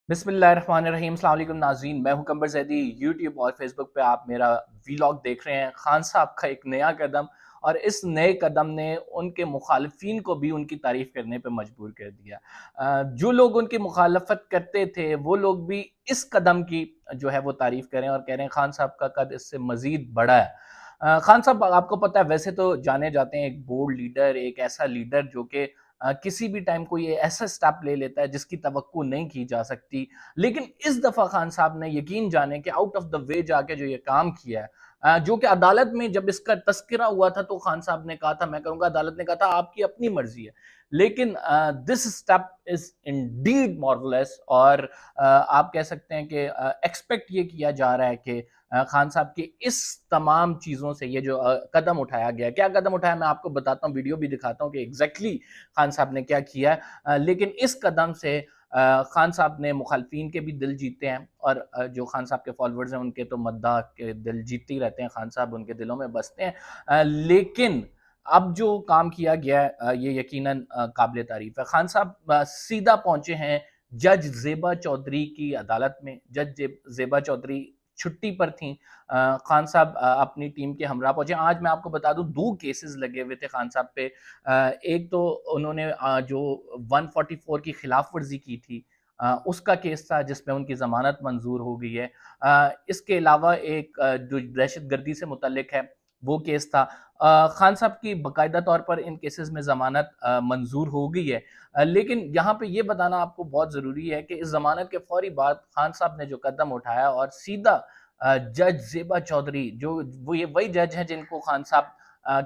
बिस्मिल्लाहिर्रहमानिर्रहीम। अस्सलाम वालेकुम नाज़रीन, मैं हूं कंबर ज़ैदी। यूट्यूब और फेसबुक पे आप मेरा वीलॉग देख रहे हैं। खान साहब का एक नया कदम, और इस नए कदम ने उनके मुखालिफिन को भी उनकी तारीफ़ करने पे मजबूर कर दिया। जो लोग उनकी मुखालफत करते थे वो लोग भी इस कदम की जो है वो तारीफ़ कर रहे हैं और कह रहे हैं खान साहब का कद इससे मज़ीद बड़ा है। खान साहब आपको पता है वैसे तो जाने जाते हैं एक बोल्ड लीडर, एक ऐसा लीडर जो कि किसी भी टाइम कोई ऐसा स्टेप ले लेता है जिसकी तवक्को नहीं की जा सकती। लेकिन इस दफ़ा खान साहब ने यकीन जाने कि आउट ऑफ द वे जाके जो ये काम किया है, जो कि अदालत में जब इसका तस्करा हुआ था तो खान साहब ने कहा था, मैं कहूँगा अदालत ने कहा था आपकी अपनी मर्ज़ी है। लेकिन this step is Indeed marvellous, और आप कह सकते हैं कि एक्सपेक्ट ये किया जा रहा है कि खान साहब की इस तमाम चीज़ों से ये जो कदम उठाया गया, क्या कदम उठाया मैं आपको बताता हूँ, वीडियो भी दिखाता हूँ कि एग्जैक्टली खान साहब ने क्या किया है। लेकिन इस कदम से खान साहब ने मुखालफिन के भी दिल जीते हैं, और जो खान साहब के फॉलोअर्स हैं उनके तो मद्दाह के दिल जीतते ही रहते हैं, खान साहब उनके दिलों में बसते हैं। लेकिन अब जो काम किया गया है ये यकीनन काबिल तारीफ है। खान साहब सीधा पहुंचे हैं जज ज़ेबा चौधरी की अदालत में। जज ज़ेबा चौधरी छुट्टी पर थीं। खान साहब अपनी टीम के हमरा पहुंचे। आज मैं आपको बता दूं 2 केसेस लगे हुए थे खान साहब पे। एक तो उन्होंने जो 144 की खिलाफ वर्जी की थी, उसका केस था जिसमें उनकी ज़मानत मंजूर हो गई है। इसके अलावा एक जो दहशतगर्दी से मुतल्लिक है वो केस था। खान साहब की बाकायदा तौर पर इन केसेस में ज़मानत मंजूर हो गई है। लेकिन यहाँ पे ये बताना आपको बहुत ज़रूरी है कि इस ज़मानत के फौरी बाद खान साहब ने जो कदम उठाया और सीधा जज ज़ेबा चौधरी, जो वो ये वही जज हैं जिनको खान साहब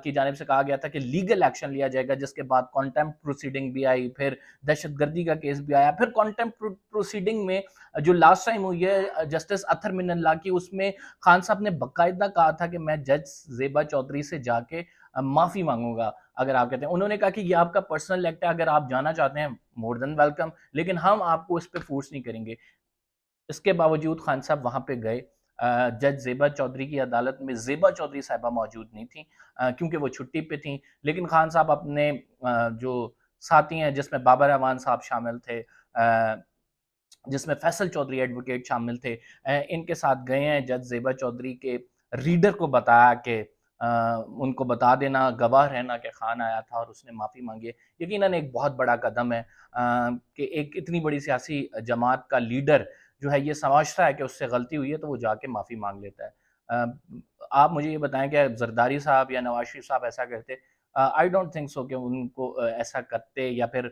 की जानिब से कहा गया था कि लीगल एक्शन लिया जाएगा, जिसके बाद कॉन्टेम्प्ट प्रोसीडिंग भी आई, फिर दहशतगर्दी का केस भी आया, फिर कॉन्टेम्प्ट प्रोसीडिंग में जो लास्ट टाइम हुई है जस्टिस अतहर मिनल्ला की, उसमें खान साहब ने बाकायदा कहा था कि मैं जज ज़ेबा चौधरी से जाके माफ़ी मांगूंगा। अगर आप कहते हैं, उन्होंने कहा कि ये आपका पर्सनल एक्ट है, अगर आप जाना चाहते हैं मोर देन वेलकम, लेकिन हम आपको इस पर फोर्स नहीं करेंगे। इसके बावजूद खान साहब वहाँ पे गए। जज ज़ेबा चौधरी की अदालत में ज़ेबा चौधरी साहिबा मौजूद नहीं थी, क्योंकि वो छुट्टी पे थी। लेकिन खान साहब अपने जो साथी हैं जिसमें बाबर अमान साहब शामिल थे, जिसमें फैसल चौधरी एडवोकेट शामिल थे, इनके साथ गए हैं। जज ज़ेबा चौधरी के रीडर को बताया कि उनको बता देना, गवाह रहना कि खान आया था और उसने माफ़ी मांगी है। यकीनन एक बहुत बड़ा कदम है कि एक इतनी बड़ी सियासी जमात का लीडर जो है ये समझता है कि उससे गलती हुई है तो वो जाके माफ़ी मांग लेता है। आप मुझे ये बताएं कि जरदारी साहब या नवाज शरीफ साहब ऐसा करते? आई डोंट थिंक सो कि उनको ऐसा करते, या फिर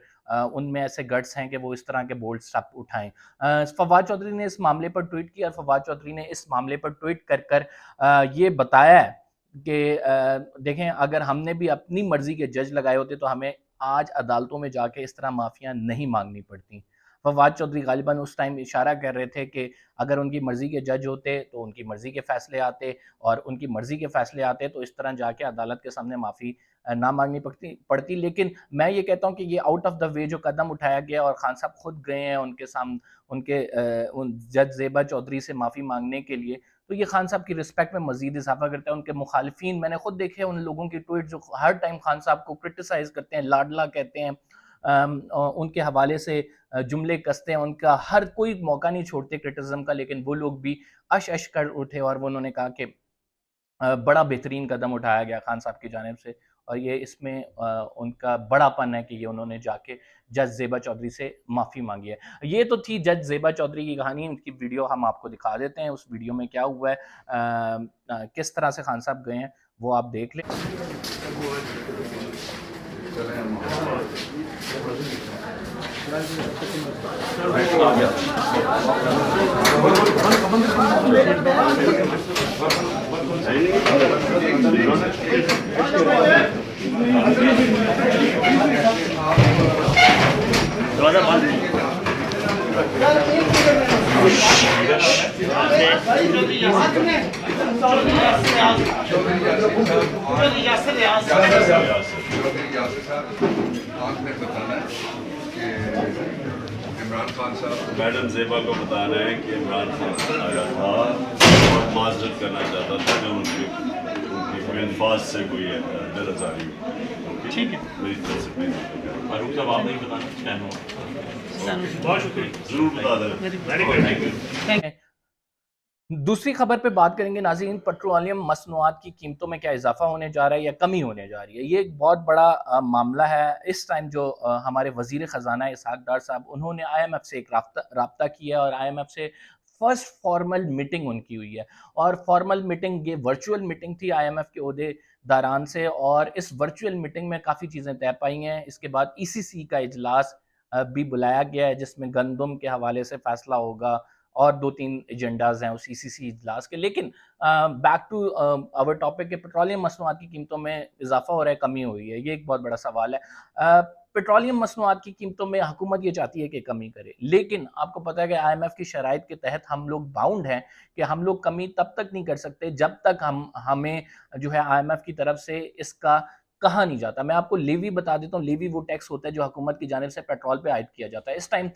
उनमें ऐसे गट्स हैं कि वो इस तरह के बोल्ड स्टेप उठाएं। फवाद चौधरी ने इस मामले पर ट्वीट किया, और फवाद चौधरी ने इस मामले पर ट्वीट कर कर ये बताया है कि देखें, अगर हमने भी अपनी मर्जी के जज लगाए होते तो हमें आज अदालतों में जाके इस तरह माफिया नहीं मांगनी पड़ती। फवाद चौधरी गालिबन उस टाइम इशारा कर रहे थे कि अगर उनकी मर्जी के जज होते तो उनकी मर्जी के फैसले आते, और उनकी मर्जी के फैसले आते तो इस तरह जाके अदालत के सामने माफ़ी ना मांगनी पड़ती। लेकिन मैं ये कहता हूँ कि ये आउट ऑफ द वे जो कदम उठाया गया, और खान साहब खुद गए हैं उनके सामने, उन जज ज़ेबा चौधरी से माफ़ी मांगने के लिए, तो ये खान साहब की रिस्पेक्ट में मज़ीद इज़ाफ़ा करता है। उनके मुखालिफिन मैंने खुद देखे हैं, उन लोगों की ट्वीट जो हर टाइम खान साहब को क्रिटिसाइज़ करते हैं, लाडला कहते हैं, उनके हवाले से जुमले कसते हैं, उनका हर कोई मौका नहीं छोड़ते क्रिटिसिज्म का, लेकिन वो लोग भी अश अश कर उठे और वो उन्होंने कहा कि बड़ा बेहतरीन कदम उठाया गया खान साहब की जानिब से, और ये इसमें उनका बड़ापन है कि ये उन्होंने जाके जज ज़ेबा चौधरी से माफ़ी मांगी है। ये तो थी जज ज़ेबा चौधरी की कहानी। उनकी वीडियो हम आपको दिखा देते हैं। उस वीडियो में क्या हुआ है, किस तरह से खान साहब गए हैं, वो आप देख लें। आपने बताना है कि इमरान खान साहब मैडम ज़ेबा को बताना है कि इमरान खान आया था और माजरत करना चाहता था जो उनकी कोई अल्फाज से कोई दरअजारी हो। ठीक है, मेरी तरफ से फारूक साहब आप नहीं बताना, बहुत शुक्रिया, ज़रूर बता दें। Very good, thank you. दूसरी खबर पे बात करेंगे नाज़रीन, पेट्रोलियम मसनूआत की कीमतों में क्या इजाफा होने जा रहा है या कमी होने जा रही है। ये एक बहुत बड़ा मामला है। इस टाइम जो हमारे वज़ीर ख़जाना इसहाक़ डार साहब, उन्होंने IMF से एक राब्ता किया और IMF से फर्स्ट फॉर्मल मीटिंग उनकी हुई है। और फॉर्मल मीटिंग, ये वर्चुअल मीटिंग थी IMF के ओहदेदारान से, और इस वर्चुअल मीटिंग में काफ़ी चीज़ें तय पाई हैं। इसके बाद ECC का इजलास भी बुलाया गया है, जिसमें गंदम के हवाले से फैसला होगा और 2-3 एजेंडाज़ हैं उस ECC इजलास के। लेकिन बैक टू आवर टॉपिक, के पेट्रोलियम मसनूआत की कीमतों में इजाफा हो रहा है, कमी हुई है, ये एक बहुत बड़ा सवाल है। पेट्रोलियम मसनूआत की कीमतों में हुकूमत ये चाहती है कि कमी करे, लेकिन आपको पता है कि IMF की शराइत के तहत हम लोग बाउंड हैं कि हम लोग कमी तब तक नहीं कर सकते जब तक हमें जो है IMF की तरफ से इसका कहा नहीं जाता। मैं आपको लेवी बता देता हूँ। लेवी वो टैक्स होता है जो हुकूमत की जानिब से पेट्रोल पे आयद किया जाता है। इस टाइम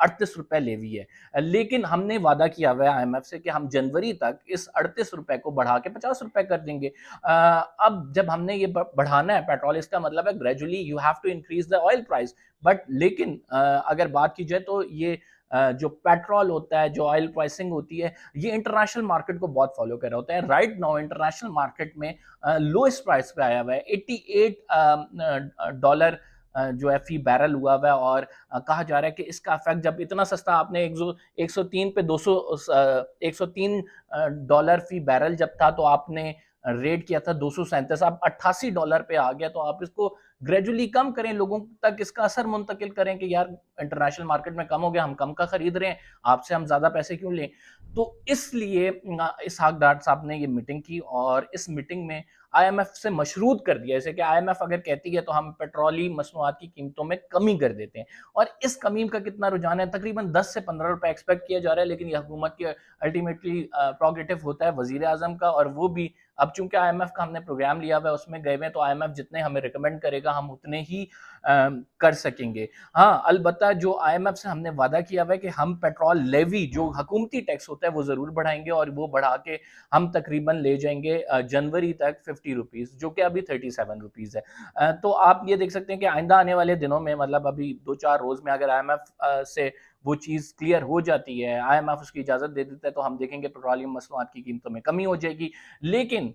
38 रुपए लेवी है। लेकिन हमने वादा किया हुआ है IMF से कि हम जनवरी तक इस 38 रुपए को बढ़ा के 50 रुपए कर देंगे। अब जब हमने ये बढ़ाना है पेट्रोल, इसका मतलब है gradually you have to increase the oil price. But लेकिन अगर बात की जाए तो ये जो पेट्रोल होता है, जो ऑयल प्राइसिंग होती है, ये इंटरनेशनल मार्केट को बहुत फॉलो कर रहा होता है। राइट नाउ इंटरनेशनल मार्केट में लोएस्ट प्राइस पे आया हुआ है, 88 डॉलर जो है फी बैरल हुआ हुआ है। और कहा जा रहा है कि इसका इफेक्ट, जब इतना सस्ता आपने 103 पे 200 103 डॉलर फी बैरल जब था, तो आपने रेट किया था 237, अब $88 पे आ गया। तो आप इसको ग्रेजुअली कम करें, लोगों तक इसका असर मुंतकिल करें कि यार इंटरनेशनल मार्केट में कम हो गया, हम कम का खरीद रहे हैं, आपसे हम ज्यादा पैसे क्यों लें। तो इसलिए इसहाक डार साहब ने ये मीटिंग की, और इस मीटिंग में IMF से मशरूत कर दिया, जैसे कि IMF अगर कहती है तो हम पेट्रोली मसनूआत की कीमतों में कमी कर देते हैं। और इस कमी का कितना रुझान है, तकरीबन 10 से 15 रुपए एक्सपेक्ट किया जा रहा है। लेकिन ये हुकूमत के अल्टीमेटली प्रोग्रेटिव होता है वजीर आजम का, और वो भी अब चूंकि IMF का हमने प्रोग्राम लिया हुआ है, उसमें गए हुए हैं, तो IMF जितने हमें रिकमेंड करेगा हम उतने ही कर सकेंगे। हाँ, अलबत्ता जो IMF से हमने वादा किया हुआ है कि हम पेट्रोल लेवी, जो हुकूमती टैक्स होता है, वो जरूर बढ़ाएंगे, और वो बढ़ा के हम तकरीबन ले जाएंगे जनवरी तक 50 रुपीज़, जो कि अभी 37 रुपीज़ है। तो आप ये देख सकते हैं कि आइंदा आने वाले दिनों में, मतलब अभी 2-4 रोज में, अगर IMF से वो चीज़ क्लियर हो जाती है, IMF उसकी इजाज़त दे देता है, तो हम देखेंगे पेट्रोलियम मसनूआत की कीमतों में कमी हो जाएगी। लेकिन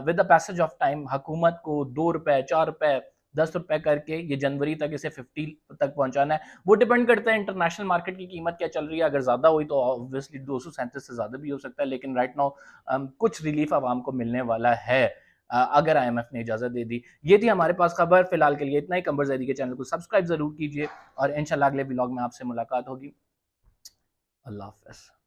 with the passage of time हुकूमत को 2 रुपए, 4 रुपए, 10 रुपए करके ये जनवरी तक इसे 50 तक पहुंचाना है। वो डिपेंड करता है इंटरनेशनल मार्केट की कीमत क्या चल रही है। अगर ज़्यादा हुई तो ऑब्वियसली 237 से ज़्यादा भी हो सकता है, लेकिन राइट नाउ कुछ रिलीफ आवाम को मिलने वाला है अगर IMF ने इजाज़त दे दी। ये थी हमारे पास खबर। फिलहाल के लिए इतना ही। कंबर ज़ैदी के चैनल को सब्सक्राइब ज़रूर कीजिए, और इंशाल्लाह अगले व्लॉग में आपसे मुलाकात होगी। अल्लाह हाफ़िज़।